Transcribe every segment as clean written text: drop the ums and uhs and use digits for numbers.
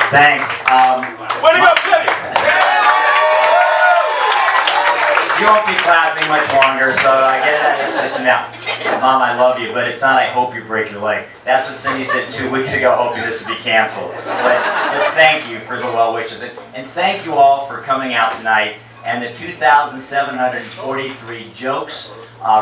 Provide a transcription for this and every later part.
Thanks. Way to go, Cindy! You won't be clapping much longer, so I get that in system now. Mom, I love you, but it's not I hope you break your leg. That's what Cindy said 2 weeks ago, hoping this would be canceled. But thank you for the well wishes. And thank you all for coming out tonight. And the 2,743 jokes,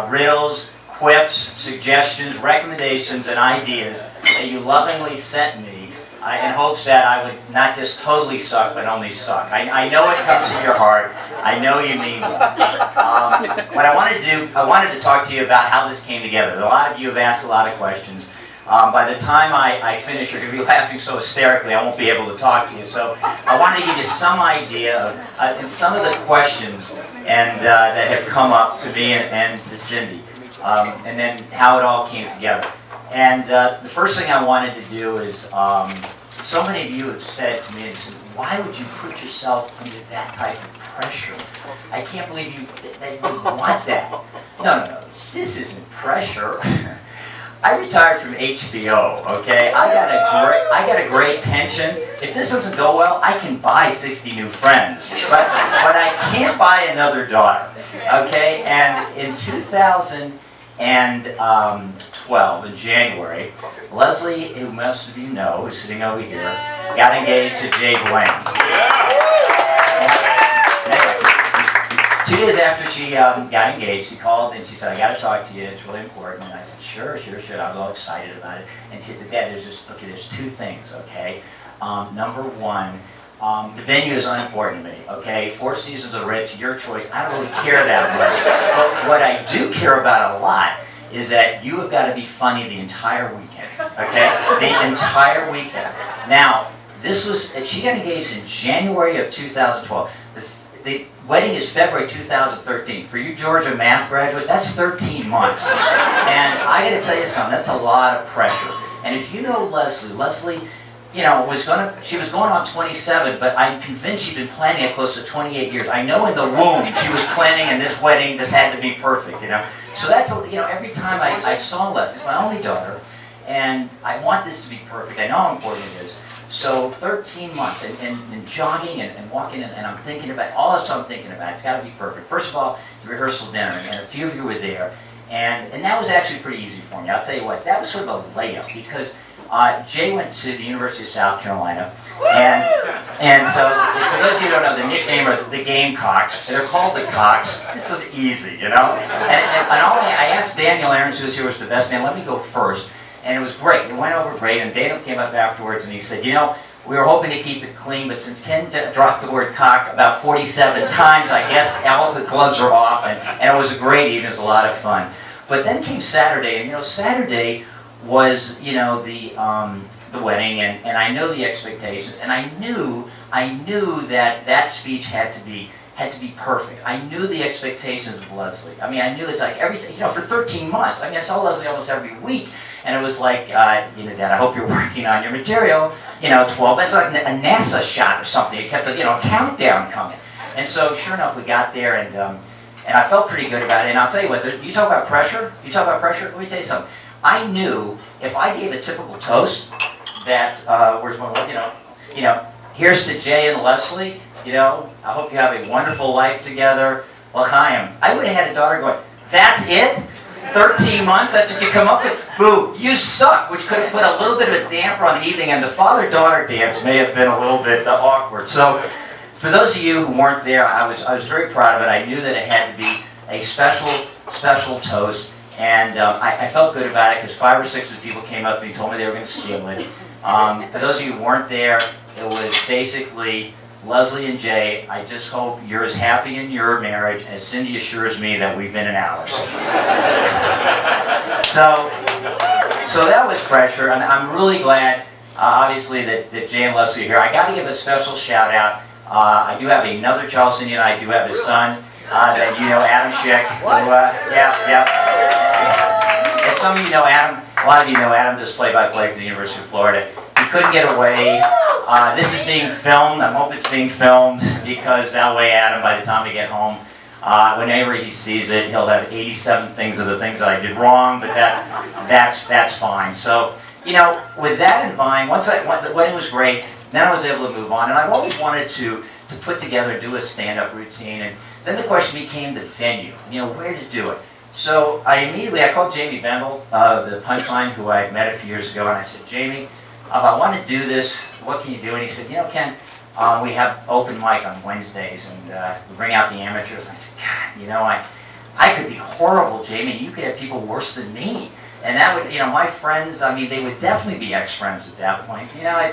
riddles, quips, suggestions, recommendations, and ideas that you lovingly sent me in hopes that I would not just totally suck, but only suck. I know it comes from your heart. I know you mean what I wanted to do, I wanted to talk to you about how this came together. A lot of you have asked a lot of questions. By the time I finish, you're going to be laughing so hysterically I won't be able to talk to you. So I wanted to give you some idea of and some of the questions and that have come up to me and to Cindy, and then how it all came together. And the first thing I wanted to do is, so many of you have said to me, why would you put yourself under that type of pressure? I can't believe that you want that. No. This isn't pressure. I retired from HBO, okay? I got a great pension. If this doesn't go well, I can buy 60 new friends. But I can't buy another daughter, okay? And in 2012, in January, Leslie, who most of you know, who's sitting over here, got engaged to Jay Bland. 2 days after she got engaged, she called and she said, I got to talk to you, it's really important. And I said, sure. I was all excited about it. And she said, Dad, there's 2 things, okay? Number 1, the venue is unimportant to me, okay? 4 Seasons of Rich, your choice. I don't really care that much. But what I do care about a lot is that you have got to be funny the entire weekend, okay? The entire weekend. Now, she got engaged in January of 2012. The wedding is February 2013. For you Georgia math graduates, that's 13 months. And I got to tell you something, that's a lot of pressure. And if you know Leslie, you know, she was going on 27, but I'm convinced she'd been planning it close to 28 years. I know in the womb she was planning, and this wedding, this had to be perfect, you know. So that's, you know, every time I saw Leslie, it's my only daughter, and I want this to be perfect. I know how important it is. So 13 months, and jogging and walking, and I'm thinking about, all this I'm thinking about, it's got to be perfect. First of all, the rehearsal dinner, and a few of you were there, and that was actually pretty easy for me. I'll tell you what, that was sort of a layup, because Jay went to the University of South Carolina, and so for those of you who don't know, the nickname are the Gamecocks. They're called the Cocks. This was easy, you know. And I asked Daniel Aarons, who was here, was the best man. Let me go first, and it was great. It went over great. And Daniel came up afterwards, and he said, you know, we were hoping to keep it clean, but since Ken dropped the word cock about 47 times, I guess all the gloves are off, and it was a great evening. It was a lot of fun. But then came Saturday, and you know, Saturday was, you know, the wedding, and I know the expectations, and I knew that speech had to be perfect. I knew the expectations of Leslie. I mean, I knew it's like everything, you know, for 13 months. I mean, I saw Leslie almost every week, and it was like, you know, Dad, I hope you're working on your material. You know, 12. That's like a NASA shot or something. It kept, you know, a countdown coming. And so, sure enough, we got there, and I felt pretty good about it. And I'll tell you what, you talk about pressure. Let me tell you something. I knew if I gave a typical toast that where's my, you know, here's to Jay and Leslie. You know, I hope you have a wonderful life together. L'chaim. I would have had a daughter going, that's it? 13 months, that's what you come up with? Boo, you suck, which could have put a little bit of a damper on the evening, and the father-daughter dance may have been a little bit awkward. So, for those of you who weren't there, I was very proud of it. I knew that it had to be a special toast, and I felt good about it, because 5 or 6 of the people came up to me and told me they were going to steal it. For those of you who weren't there, it was basically Leslie and Jay, I just hope you're as happy in your marriage as Cindy assures me that we've been in ours. So that was pressure, and I'm really glad, obviously, that Jay and Leslie are here. I got to give a special shout out. I do have another child, Cindy and I do have a son that you know, Adam Schick. Who, as some of you know, Adam, a lot of you know Adam does play-by-play for the University of Florida. He couldn't get away. This is being filmed. I hope it's being filmed, because that way Adam, by the time we get home, whenever he sees it, he'll have 87 things of the things that I did wrong, but that's fine. So, you know, with that in mind, the wedding was great. then I was able to move on, and I've always wanted to put together, do a stand-up routine, and then the question became the venue, where to do it. So I called Jamie Bendel, the Punchline, who I met a few years ago, and I said, Jamie, I want to do this, what can you do? And he said, Ken, we have open mic on Wednesdays, and we bring out the amateurs. I said, God, I could be horrible, Jamie. You could have people worse than me. And that would, my friends, they would definitely be ex-friends at that point. I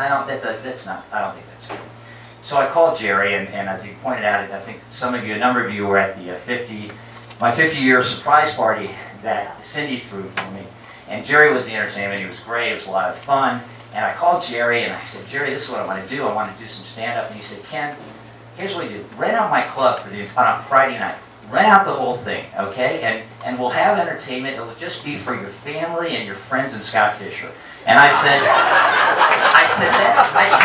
don't think that's good. So I called Jerry, and as he pointed out, I think a number of you were at the my 50-year surprise party that Cindy threw for me. And Jerry was the entertainment. He was great. It was a lot of fun. And I called Jerry, and I said, Jerry, this is what I want to do. I want to do some stand-up. And he said, Ken, here's what we do. Rent out my club on a Friday night. Rent out the whole thing, okay? And we'll have entertainment. It'll just be for your family and your friends and Scott Fisher. And I said, how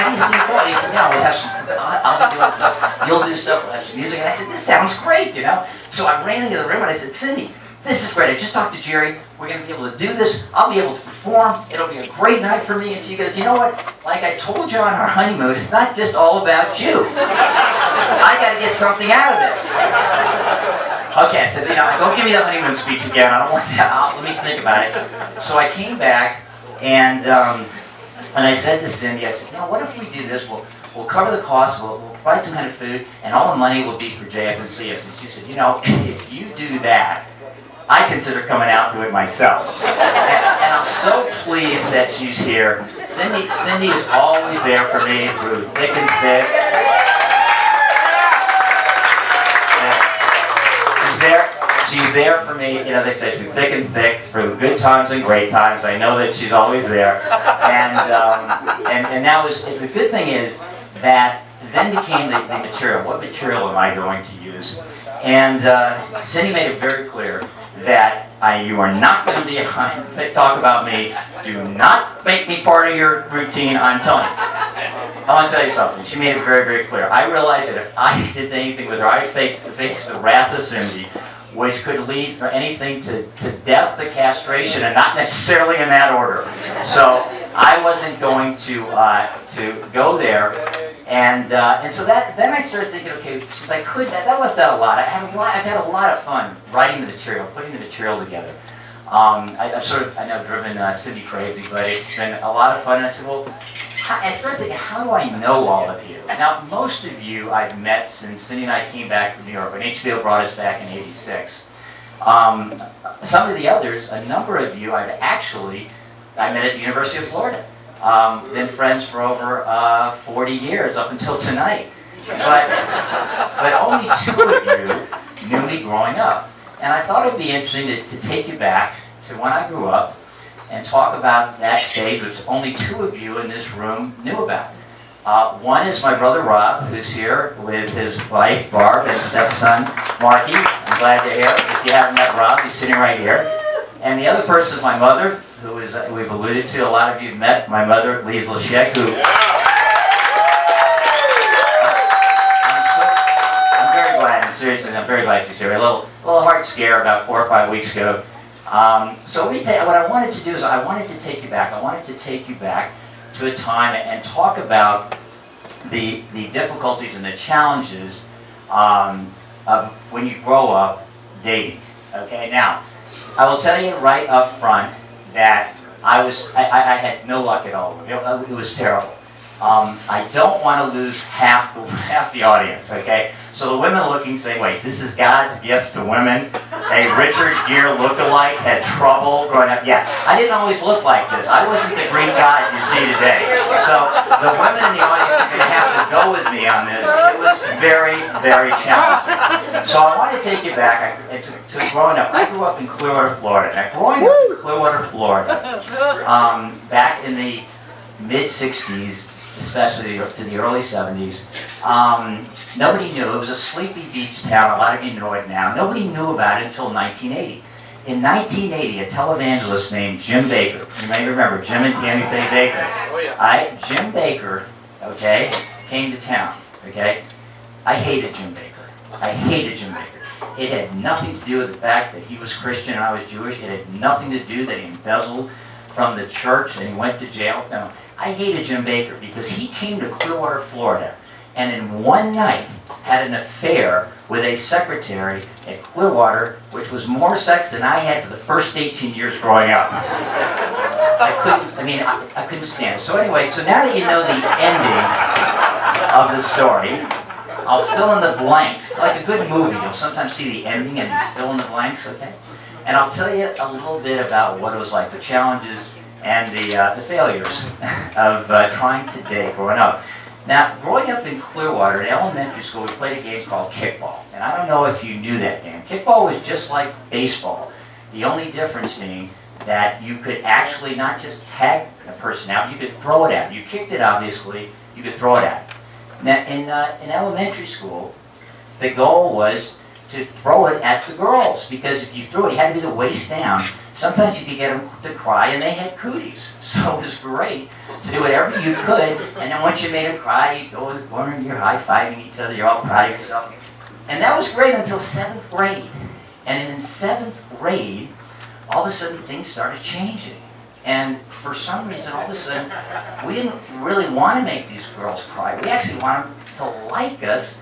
do you see it going? He said, we'll have some, I'll be doing stuff. You'll do stuff. We'll have some music. And I said, this sounds great, So I ran into the room and I said, Cindy, this is great. I just talked to Jerry. We're going to be able to do this. I'll be able to perform. It'll be a great night for me. And she goes, you know what? Like I told you on our honeymoon, it's not just all about you. I got to get something out of this. Okay, I said, don't give me the honeymoon speech again. I don't want that. Let me think about it. So I came back, and I said to Cindy, I said, what if we do this? We'll cover the cost. We'll provide some kind of food, and all the money will be for JFNCS. And she said, if you do that, I consider coming out to it myself. And I'm so pleased that she's here. Cindy is always there for me through thick and thin. She's there for me, as I said, through thick and thick, through good times and great times. I know that she's always there. And now the good thing is that then became the material. What material am I going to use? And Cindy made it very clear that you are not going to be talk about me. Do not make me part of your routine. I'm telling you. I want to tell you something. She made it very, very clear. I realized that if I did anything with her, I'd face the wrath of Cindy, which could lead for anything to death, to castration, and not necessarily in that order. So I wasn't going to go there. And so then I started thinking, okay, since I could, that left out a lot. I've had a lot of fun writing the material, putting the material together. I know driven Cindy crazy, but it's been a lot of fun. And I said, well, I started thinking, how do I know all of you? Now, most of you I've met since Cindy and I came back from New York, when HBO brought us back in '86. Some of the others, a number of you, I met at the University of Florida. Been friends for over 40 years up until tonight. But only 2 of you knew me growing up. And I thought it would be interesting to take you back to when I grew up and talk about that stage, which only 2 of you in this room knew about. One is my brother Rob, who's here with his wife Barb and stepson Marky. I'm glad to hear. If you haven't met Rob, he's sitting right here. And the other person is my mother, who is we've alluded to. A lot of you have met my mother, Liesl Schick, who I'm very glad. And seriously, I'm very glad she's here. A little heart scare about 4 or 5 weeks ago. So what I wanted to do is I wanted to take you back. I wanted to take you back to a time and talk about the difficulties and the challenges of when you grow up dating. Okay, now I will tell you right up front that I had no luck at all. It was terrible. I don't want to lose half the audience. Okay, so the women looking say, "Wait, this is God's gift to women." A Richard Gere lookalike had trouble growing up. Yeah, I didn't always look like this. I wasn't the green guy you see today. So the women in the audience are going to have to go with me on this. It was very, very challenging. So I want to take you back to growing up. I grew up in Clearwater, Florida. Now, growing up in Clearwater, Florida, back in the mid-'60s, especially to the early 70s, nobody knew. It was a sleepy beach town. A lot of you know it now. Nobody knew about it until 1980. In 1980, a televangelist named Jim Baker, you may remember Jim and Tammy Faye Baker. Jim Baker, okay, came to town, okay? I hated Jim Baker. I hated Jim Baker. It had nothing to do with the fact that he was Christian and I was Jewish. It had nothing to do that he embezzled from the church and he went to jail. No, I hated Jim Baker because he came to Clearwater, Florida, and in one night had an affair with a secretary at Clearwater, which was more sex than I had for the first 18 years growing up. I couldn't stand it. So anyway, so now that you know the ending of the story, I'll fill in the blanks. Like a good movie, you'll sometimes see the ending and you fill in the blanks, okay? And I'll tell you a little bit about what it was like, the challenges and the failures of trying to date growing up. Now, growing up in Clearwater, in elementary school, we played a game called kickball. And I don't know if you knew that game. Kickball was just like baseball. The only difference being that you could actually not just tag a person out, you could throw it at them. You kicked it, obviously, you could throw it at them. Now, in elementary school, the goal was to throw it at the girls, because if you threw it, you had to be the waist down. Sometimes you could get them to cry, and they had cooties. So it was great to do whatever you could, and then once you made them cry, you'd go in the corner and you're high-fiving each other, you're all proud of yourself. And that was great until 7th grade. And in 7th grade, all of a sudden things started changing. And for some reason, all of a sudden, we didn't really want to make these girls cry. We actually wanted them to like us.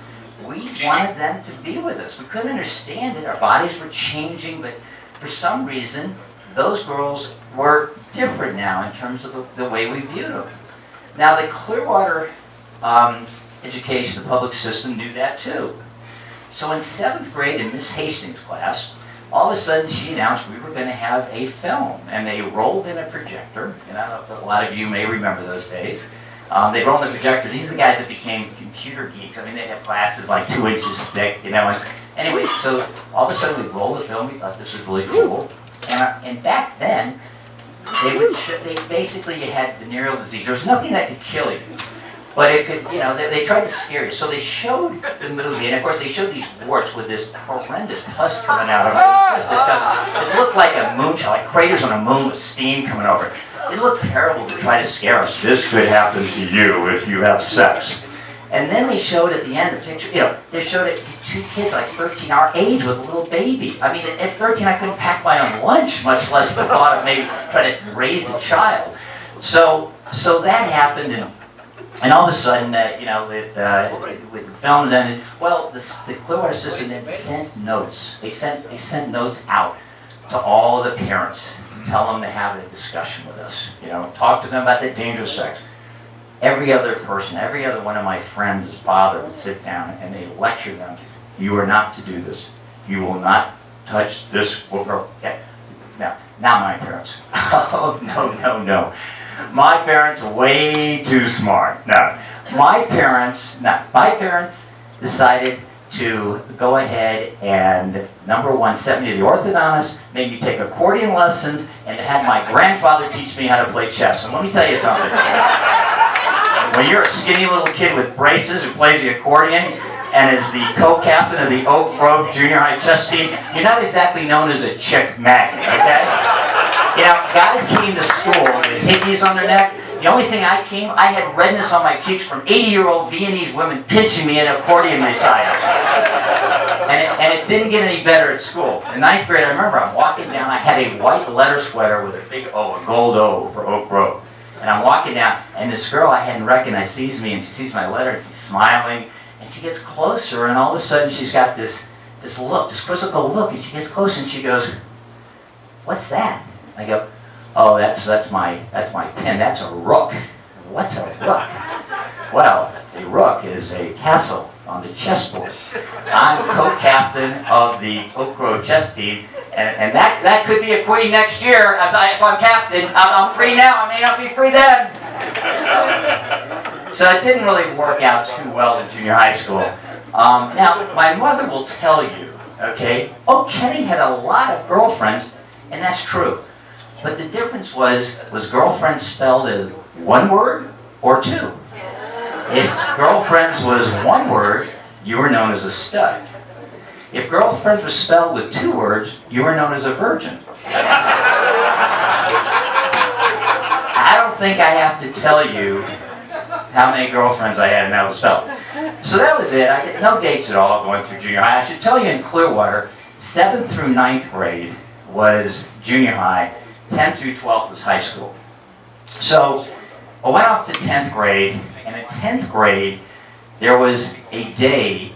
We wanted them to be with us. We couldn't understand it. Our bodies were changing, but for some reason, those girls were different now in terms of the way we viewed them. Now, the Clearwater education, the public system, knew that too. So in 7th grade, in Miss Hastings' class, all of a sudden she announced we were going to have a film, and they rolled in a projector, and I don't know if a lot of you may remember those days. They rolled in a projector. These are the guys that became computer geeks. I mean, they had glasses like 2 inches thick, you know. And anyway, so all of a sudden we rolled the film. We thought this was really cool. And back then, they basically, you had venereal disease. There was nothing that could kill you. But it could, you know, they tried to scare you. So they showed the movie, and of course they showed these warts with this horrendous pus coming out of it. It was just disgusting. It looked like a moonshot, like craters on a moon with steam coming over it. It looked terrible to try to scare us. This could happen to you if you have sex. And then they showed at the end a picture, you know, they showed it to 2 kids like 13, our age, with a little baby. I mean, at 13 I couldn't pack my own lunch, much less the thought of maybe trying to raise a child. So that happened, and all of a sudden, you know, with the films ended, well, the Clearwater system then sent notes. They sent notes out to all of the parents to tell them to have a discussion with us. You know, talk to them about the danger of sex. Every other person, every other one of my friends' father would sit down and they lecture them. You are not to do this. You will not touch this girl. Yeah. Now, not my parents. Oh, no. My parents are way too smart. No. My parents decided to go ahead and, number one, sent me to the orthodontist, made me take accordion lessons, and had my grandfather teach me how to play chess. And let me tell you something. When you're a skinny little kid with braces who plays the accordion and is the co-captain of the Oak Grove Junior High chess team, you're not exactly known as a chick magnet, okay? You know, guys came to school with hickeys on their neck. The only thing I had redness on my cheeks from 80-year-old Viennese women pinching me in accordion recitals. And it didn't get any better at school. In 9th grade, I remember I'm walking down, I had a white letter sweater with a big O, a gold O for Oak Grove. And I'm walking down, and this girl I hadn't recognized sees me, and she sees my letter, and she's smiling, and she gets closer, and all of a sudden she's got this look, this quizzical look, and she gets close, and she goes, "What's that?" I go, "Oh, that's my pen. That's a rook." "What's a rook?" "Well, a rook is a castle on the chessboard. I'm co-captain of the Oak Grove chess team, and that could be a queen next year if I'm captain. I'm free now. I may not be free then." So it didn't really work out too well in junior high school. Now, my mother will tell you, okay, oh, Kenny had a lot of girlfriends, and that's true. But the difference was girlfriend spelled as one word or 2? If girlfriends was one word, you were known as a stud. If girlfriends was spelled with 2 words, you were known as a virgin. I don't think I have to tell you how many girlfriends I had and how it was spelled. So that was it. I had no dates at all going through junior high. I should tell you, in Clearwater, 7th through 9th grade was junior high, 10th through 12th was high school. So I went off to 10th grade, and in 10th grade, there was a day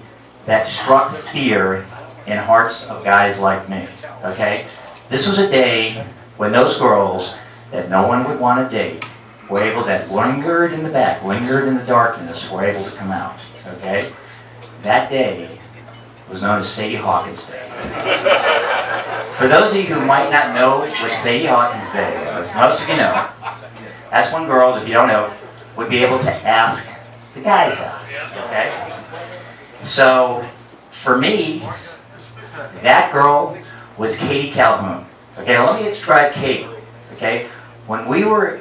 that struck fear in hearts of guys like me, okay? This was a day when those girls that no one would want to date were able, that lingered in the back, lingered in the darkness, were able to come out, okay? That day was known as Sadie Hawkins Day. For those of you who might not know what Sadie Hawkins Day was, most of you know, that's when girls, if you don't know, would be able to ask the guys out, okay? So, for me, that girl was Katie Calhoun. Okay, now let me describe Katie, okay? When we were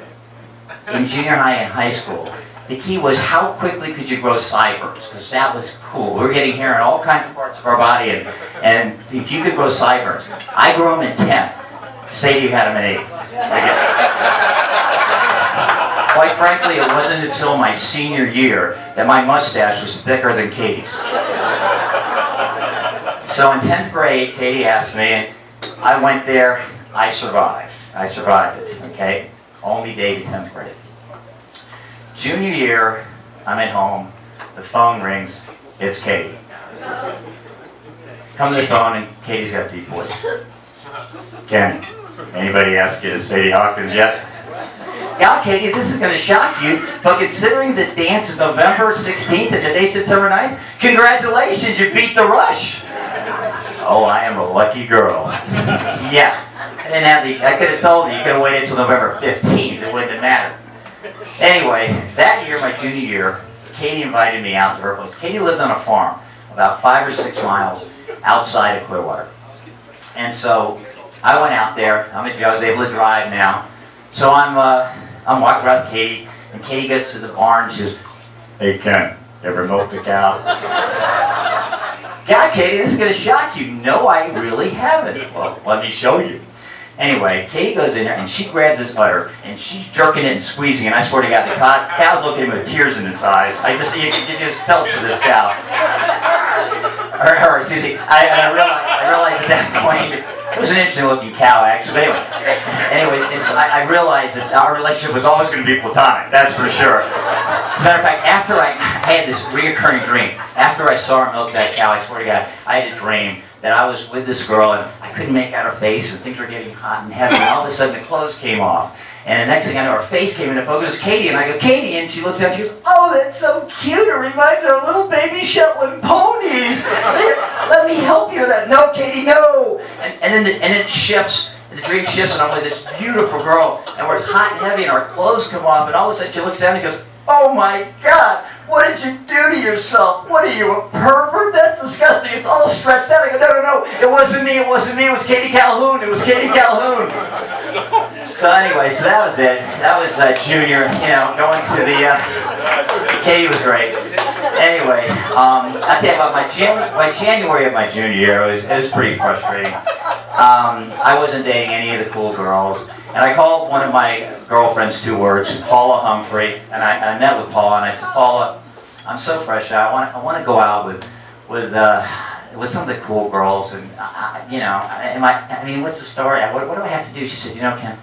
in junior high and high school, the key was how quickly could you grow sideburns, because that was cool. We were getting hair in all kinds of parts of our body, and if you could grow sideburns. I grew them in 10th. Sadie had them in 8th. Quite frankly, it wasn't until my senior year that my mustache was thicker than Katie's. So in 10th grade, Katie asked me, and I went there. I survived. I survived it, okay? Only day to 10th grade. Junior year, I'm at home. The phone rings. It's Katie. Come to the phone, and Katie's got a deep voice. Ken, anybody ask you to Sadie Hawkins yet? Yeah, Katie, this is going to shock you, but considering the dance is November 16th and today's September 9th, congratulations, you beat the rush. Oh, I am a lucky girl. Yeah, I could have told you, you could have waited until November 15th, it wouldn't have mattered. Anyway, that year, my junior year, Katie invited me out to her place. Katie lived on a farm about 5 or 6 miles outside of Clearwater. And so I went out there. I was able to drive now. So I'm walking around with Katie, and Katie gets to the barn. She goes, "Hey Ken, ever milked a cow?" God, Katie, this is going to shock you. No, I really haven't. Well, let me show you. Anyway, Katie goes in there, and she grabs this udder, and she's jerking it and squeezing it. And I swear to God, the cow's looking at me with tears in his eyes. You just felt for this cow. Excuse me. I realized at that point, it was an interesting looking cow, actually. But anyway, I realized that our relationship was always going to be platonic, that's for sure. As a matter of fact, after I had this reoccurring dream, after I saw her milk that cow, I swear to God, I had a dream that I was with this girl and I couldn't make out her face and things were getting hot and heavy, and all of a sudden the clothes came off. And the next thing I know, her face came into focus, Katie, and I go, "Katie," and she looks at me, she goes, "Oh, that's so cute, it reminds her of little baby Shetland ponies. Let me help you with that." "No, Katie, no." And then it shifts, the dream shifts, and I'm with this beautiful girl, and we're hot and heavy, and our clothes come off, and all of a sudden she looks down and goes, "Oh my God, what did you do to yourself? What are you, a pervert? That's disgusting. It's all stretched out." I go, no, it wasn't me, it was Katie Calhoun, it was Katie Calhoun. So anyway, so that was it. That was junior, going to the, Katie was great. Anyway, I'll tell you about my January of my junior year, it was pretty frustrating. I wasn't dating any of the cool girls. And I called one of my girlfriends 2 words, Paula Humphrey, and I met with Paula, and I said, "Paula, I'm so fresh now. I want to go out with some of the cool girls, and what's the story? What do I have to do?" She said, "Ken,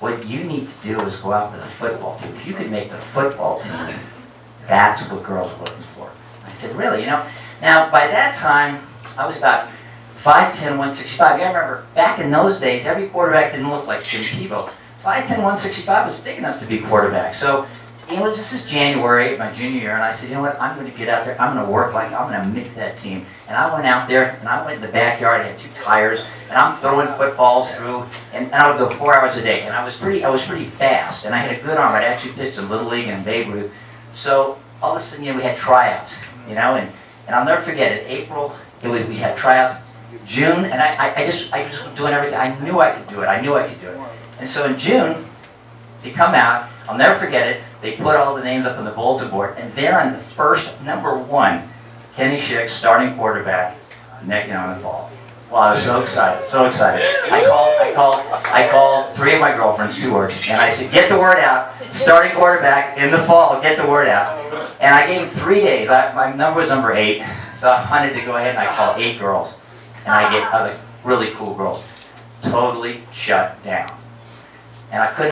what you need to do is go out with the football team. If you could make the football team, that's what girls are looking for." I said, "Really?" Now by that time I was about 5'10", 165. You gotta remember, back in those days, every quarterback didn't look like Tim Tebow. 5'10", 165 was big enough to be quarterback. So, this is January, my junior year, and I said, "You know what, I'm going to get out there, I'm going to work I'm going to make that team." And I went out there, and I went in the backyard, I had 2 tires, and I'm throwing footballs through, and I would go 4 hours a day. And I was pretty fast, and I had a good arm. I'd actually pitched in Little League and Babe Ruth. So, all of a sudden, we had tryouts, and I'll never forget it. April, we had tryouts. June, and I just was doing everything. I knew I could do it. And so in June, they come out. I'll never forget it. They put all the names up on the bulletin board, and there on the first number 1, Kenny Schick, starting quarterback, in the fall. Well, I was so excited. I called 3 of my girlfriends 2 words, and I said, "Get the word out. Starting quarterback in the fall. Get the word out." And I gave him 3 days. My number was number 8, so I wanted to go ahead and I called 8 girls. And I get other really cool girls. Totally shut down. And I couldn't